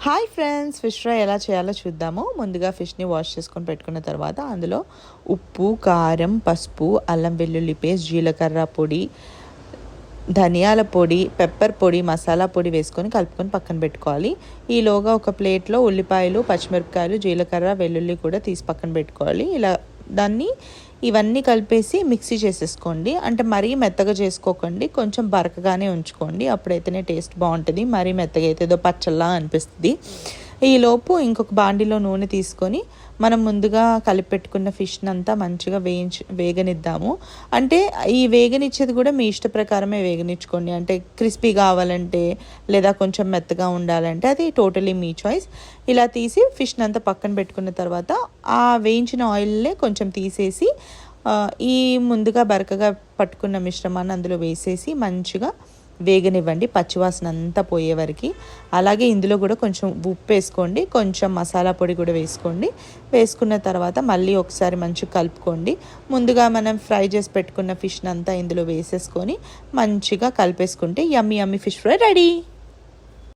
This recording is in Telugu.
హాయ్ ఫ్రెండ్స్, ఫిష్ ఫ్రై ఎలా చేయాలో చూద్దాము. ముందుగా ఫిష్ని వాష్ చేసుకొని పెట్టుకున్న తర్వాత అందులో ఉప్పు, కారం, పసుపు, అల్లం వెల్లుల్లి పేస్ట్, జీలకర్ర పొడి, ధనియాల పొడి, పెప్పర్ పొడి, మసాలా పొడి వేసుకొని కలుపుకొని పక్కన పెట్టుకోవాలి. ఈలోగా ఒక ప్లేట్లో ఉల్లిపాయలు, పచ్చిమిరపకాయలు, జీలకర్ర, వెల్లుల్లి కూడా తీసి పక్కన పెట్టుకోవాలి. ఇవన్నీ కలిపేసి మిక్సీ చేసేసుకోండి. అంటే మరీ మెత్తగా చేసుకోకండి, కొంచెం బరకగానే ఉంచుకోండి, అప్పుడైతేనే టేస్ట్ బాగుంటుంది. మరీ మెత్తగా అయితే ఏదో పచ్చళ్ళలా అనిపిస్తుంది. ఈలోపు ఇంకొక బాండిలో నూనె తీసుకొని మనం ముందుగా కలిపి పెట్టుకున్న ఫిష్ని అంతా మంచిగా వేగనిద్దాము. అంటే ఈ వేగనిచ్చేది కూడా మీ ఇష్ట ప్రకారమే వేగనిచ్చుకోండి. అంటే క్రిస్పీ కావాలంటే లేదా కొంచెం మెత్తగా ఉండాలంటే అది టోటలీ మీ చాయిస్. ఇలా తీసి ఫిష్ని అంతా పక్కన పెట్టుకున్న తర్వాత ఆ వేయించిన ఆయిల్లే కొంచెం తీసేసి ఈ ముందుగా బరకగా పట్టుకున్న మిశ్రమాన్ని అందులో వేసేసి మంచిగా వేగనివ్వండి, పచ్చివాసన అంతా పోయే వరకు. అలాగే ఇందులో కూడా కొంచెం ఉప్పు వేసుకోండి, కొంచెం మసాలా పొడి కూడా వేసుకోండి. వేసుకున్న తర్వాత మళ్ళీ ఒకసారి మంచిగా కలుపుకోండి. ముందుగా మనం ఫ్రై చేసి పెట్టుకున్న ఫిష్ని అంతా ఇందులో వేసేసుకొని మంచిగా కలిపేసుకుంటే యమ్మీ యమ్మీ ఫిష్ ఫ్రై రెడీ.